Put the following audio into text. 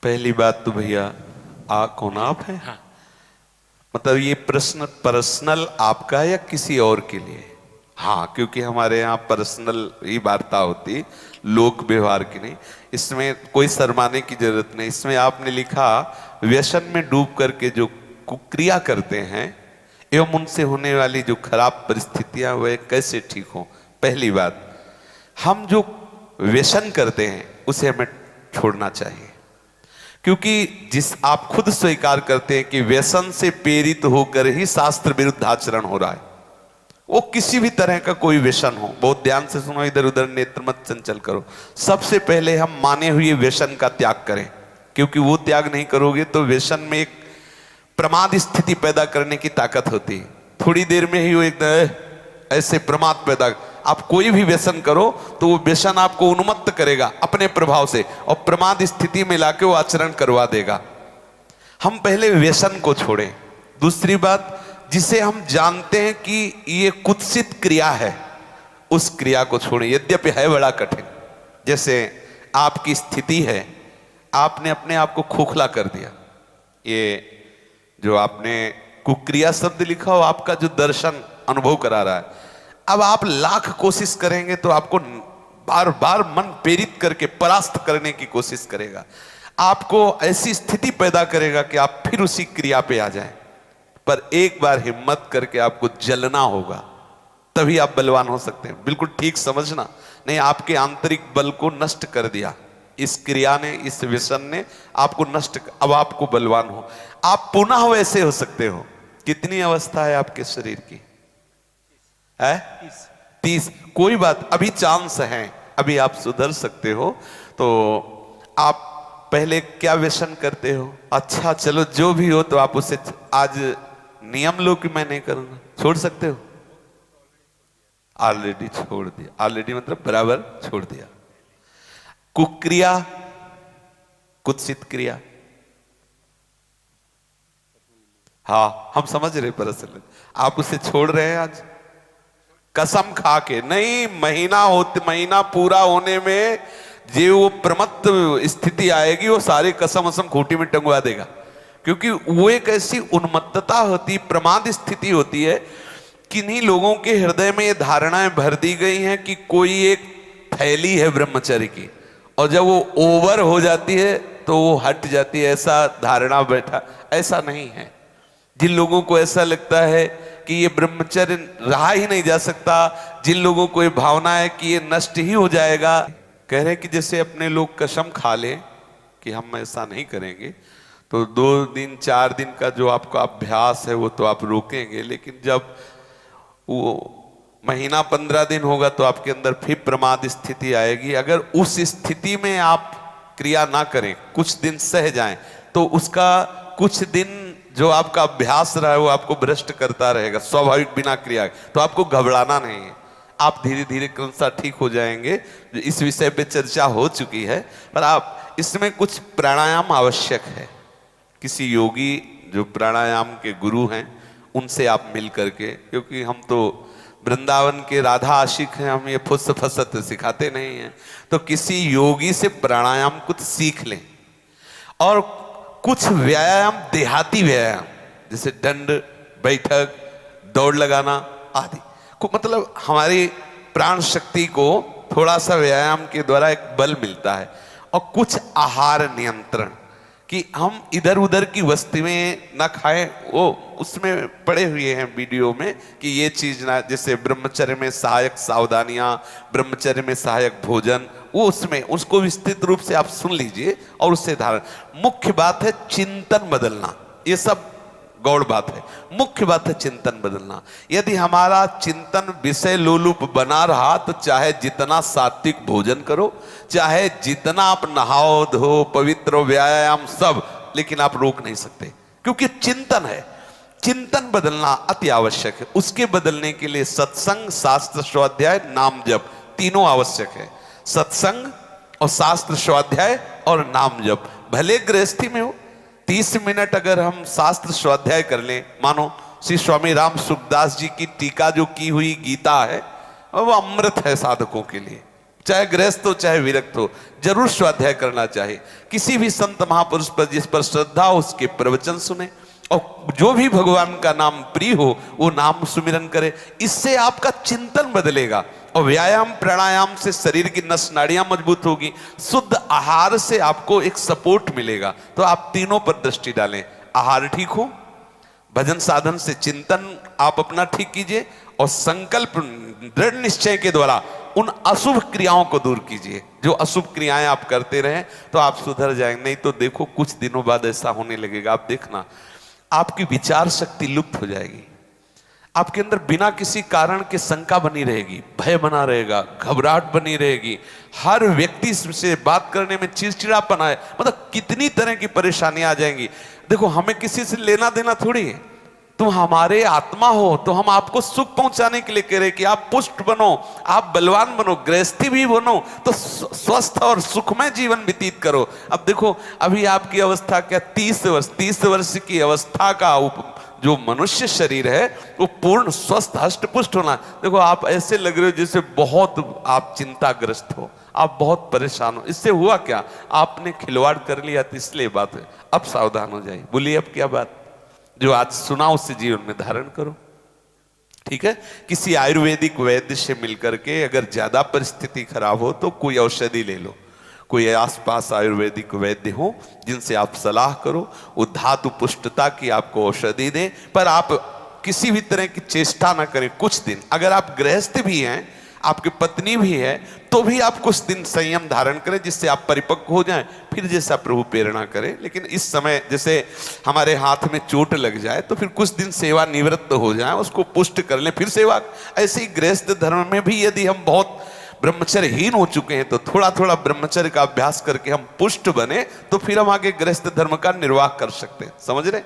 पहली बात तो भैया कौन आप हैं? हाँ। मतलब ये प्रश्न पर्सनल आपका है या किसी और के लिए? हाँ, क्योंकि हमारे यहाँ पर्सनल ही वार्ता होती, लोक व्यवहार की नहीं। इसमें कोई शर्माने की जरूरत नहीं। इसमें आपने लिखा व्यसन में डूब करके जो कुक्रिया करते हैं एवं उनसे होने वाली जो खराब परिस्थितियां वह कैसे ठीक हो। पहली बात, हम जो व्यसन करते हैं उसे हमें छोड़ना चाहिए, क्योंकि जिस आप खुद स्वीकार करते हैं कि व्यसन से प्रेरित होकर ही शास्त्र विरुद्ध आचरण हो रहा है। वो किसी भी तरह का कोई व्यसन हो, बहुत ध्यान से सुनो, इधर उधर नेत्र मत चंचल करो। सबसे पहले हम माने हुए व्यसन का त्याग करें, क्योंकि वो त्याग नहीं करोगे तो व्यसन में एक प्रमाद स्थिति पैदा करने की ताकत होती है। थोड़ी देर में ही वो एक ऐसे प्रमाद पैदा, आप कोई भी व्यसन करो तो वो व्यसन आपको उन्मत्त करेगा अपने प्रभाव से और प्रमाद स्थिति में लाके वो आचरण करवा देगा। हम पहले व्यसन को छोड़ें। दूसरी बात, जिसे हम जानते हैं कि ये कुत्सित क्रिया है, उस क्रिया को छोड़ें, यद्यपि है बड़ा कठिन। जैसे आपकी स्थिति है, आपने अपने आप को खोखला कर दिया। ये जो आपने कुक्रिया शब्द लिखा हो, आपका जो दर्शन अनुभव करा रहा है, अब आप लाख कोशिश करेंगे तो आपको बार बार मन प्रेरित करके परास्त करने की कोशिश करेगा, आपको ऐसी स्थिति पैदा करेगा कि आप फिर उसी क्रिया पे आ जाएं। पर एक बार हिम्मत करके आपको जलना होगा, तभी आप बलवान हो सकते हैं। बिल्कुल ठीक समझना, नहीं आपके आंतरिक बल को नष्ट कर दिया इस क्रिया ने, इस व्यसन ने आपको नष्ट, अब आपको बलवान हो, आप पुनः वैसे हो सकते हो। कितनी अवस्था है आपके शरीर की? है 30। कोई बात, अभी चांस है, अभी आप सुधर सकते हो। तो आप पहले क्या व्यसन करते हो? अच्छा चलो जो भी हो, तो आप उसे आज नियम लो कि मैं नहीं करूंगा, छोड़ सकते हो? ऑलरेडी छोड़ दिया। ऑलरेडी मतलब बराबर छोड़ दिया। कुक्रिया, कुत्सित क्रिया, हाँ हम समझ रहे, परसल आप उसे छोड़ रहे हैं आज कसम खा के। नहीं, महीना पूरा होने में जो वो प्रमत्त स्थिति आएगी, वो सारी कसम असम खूंटी में टंगवा देगा। क्योंकि वो एक ऐसी उन्मत्तता होती, प्रमाद स्थिति होती है। किन्हीं लोगों के हृदय में ये धारणाएं भर दी गई हैं कि कोई एक थैली है ब्रह्मचर्य की, और जब वो ओवर हो जाती है तो वो हट जाती है, ऐसा धारणा बैठा। ऐसा नहीं है। जिन लोगों को ऐसा लगता है कि ये ब्रह्मचर्य रहा ही नहीं जा सकता, जिन लोगों को ये भावना है कि ये नष्ट ही हो जाएगा, कह रहे कि जैसे अपने लोग कसम खा लें कि हम ऐसा नहीं करेंगे, तो 2 दिन 4 दिन का जो आपका अभ्यास है वो तो आप रोकेंगे, लेकिन जब वो महीना 15 दिन होगा तो आपके अंदर फिर प्रमाद स्थिति आएगी। अगर उस स्थिति में आप क्रिया ना करें, कुछ दिन सह जाएं, तो उसका कुछ दिन जो आपका अभ्यास रहा है वो आपको भ्रष्ट करता रहेगा स्वाभाविक बिना क्रिया। तो आपको घबराना नहीं है, आप धीरे धीरे क्रमशः ठीक हो जाएंगे। इस विषय पे चर्चा हो चुकी है, पर आप इसमें कुछ प्राणायाम आवश्यक है। किसी योगी जो प्राणायाम के गुरु हैं उनसे आप मिल करके, क्योंकि हम तो वृंदावन के राधा आशिक हैं, हम ये फुस फसत सिखाते नहीं हैं। तो किसी योगी से प्राणायाम कुछ सीख लें, और कुछ व्यायाम, देहाती व्यायाम जैसे दंड बैठक, दौड़ लगाना आदि को, मतलब हमारी प्राण शक्ति को थोड़ा सा व्यायाम के द्वारा एक बल मिलता है। और कुछ आहार नियंत्रण, कि हम इधर उधर की वस्तुएं ना खाएं, वो उसमें पड़े हुए हैं वीडियो में कि ये चीज ना, जैसे ब्रह्मचर्य में सहायक सावधानियां, ब्रह्मचर्य में सहायक भोजन, वो उसमें उसको विस्तृत रूप से आप सुन लीजिए और उससे धारण। मुख्य बात है चिंतन बदलना, ये सब गौड़ बात है, मुख्य बात है चिंतन बदलना। यदि हमारा चिंतन विषय लोलुप बना रहा तो चाहे जितना सात्विक भोजन करो, चाहे जितना आप नहाओ धो पवित्र व्यायाम सब, लेकिन आप रोक नहीं सकते, क्योंकि चिंतन है। चिंतन बदलना अति आवश्यक है। उसके बदलने के लिए सत्संग, शास्त्र स्वाध्याय, नाम जप तीनों आवश्यक है। सत्संग और शास्त्र स्वाध्याय और नाम जप, भले गृहस्थी में हो 30 मिनट अगर हम शास्त्र स्वाध्याय कर लें, मानो श्री स्वामी राम सुखदास जी की टीका जो की हुई गीता है, वो अमृत है साधकों के लिए। चाहे गृहस्थ हो चाहे विरक्त हो, जरूर स्वाध्याय करना चाहिए। किसी भी संत महापुरुष पर जिस पर श्रद्धा हो उसके प्रवचन सुने, और जो भी भगवान का नाम प्रिय हो वो नाम सुमिरन करे। इससे आपका चिंतन बदलेगा और व्यायाम प्राणायाम से शरीर की नस नाड़ियां मजबूत होगी। शुद्ध आहार से आपको एक सपोर्ट मिलेगा। तो आप तीनों पर दृष्टि डालें, आहार ठीक हो, भजन साधन से चिंतन आप अपना ठीक कीजिए, और संकल्प दृढ़ निश्चय के द्वारा उन अशुभ क्रियाओं को दूर कीजिए। जो अशुभ क्रियाएं आप करते रहें तो आप सुधर जाएंगे। नहीं तो देखो कुछ दिनों बाद ऐसा होने लगेगा, आप देखना आपकी विचार शक्ति लुप्त हो जाएगी। आपके अंदर बिना किसी कारण के शंका बनी रहेगी, भय बना रहेगा, घबराहट बनी रहेगी, हर व्यक्ति से बात करने में चिड़चिड़ापन आए, मतलब कितनी तरह की परेशानियां आ जाएंगी। देखो हमें किसी से लेना देना थोड़ी है, तुम हमारे आत्मा हो तो हम आपको सुख पहुंचाने के लिए कह रहे कि आप पुष्ट बनो, आप बलवान बनो, गृहस्थी भी बनो, तो स्वस्थ और सुखमय जीवन व्यतीत करो। अब देखो अभी आपकी अवस्था क्या, 30 वर्ष की अवस्था का जो मनुष्य शरीर है वो पूर्ण स्वस्थ हष्ट पुष्ट होना। देखो आप ऐसे लग रहे हो जैसे बहुत आप चिंताग्रस्त हो, आप बहुत परेशान हो। इससे हुआ क्या, आपने खिलवाड़ कर लिया, तो इसलिए बात है। अब सावधान हो जाइए। बोलिए अब क्या बात, जो आज सुना उससे जीवन में धारण करो, ठीक है। किसी आयुर्वेदिक वैद्य से मिलकर के अगर ज्यादा परिस्थिति खराब हो तो कोई औषधि ले लो। कोई आसपास आयुर्वेदिक वैद्य हो जिनसे आप सलाह करो, वो धातु पुष्टता की आपको औषधि दें। पर आप किसी भी तरह की चेष्टा ना करें कुछ दिन। अगर आप गृहस्थ भी हैं, आपकी पत्नी भी है, तो भी आप कुछ दिन संयम धारण करें जिससे आप परिपक्व हो जाएं, फिर जैसा प्रभु प्रेरणा करें। लेकिन इस समय जैसे हमारे हाथ में चोट लग जाए तो फिर कुछ दिन सेवा निवृत्त हो जाए, उसको पुष्ट कर लें, फिर सेवा। ऐसे ही गृहस्थ धर्म में भी यदि हम बहुत ब्रह्मचर्यहीन हो चुके हैं तो थोड़ा थोड़ा ब्रह्मचर्य का अभ्यास करके हम पुष्ट बने, तो फिर हम आगे गृहस्थ धर्म का निर्वाह कर सकते हैं। समझ रहे?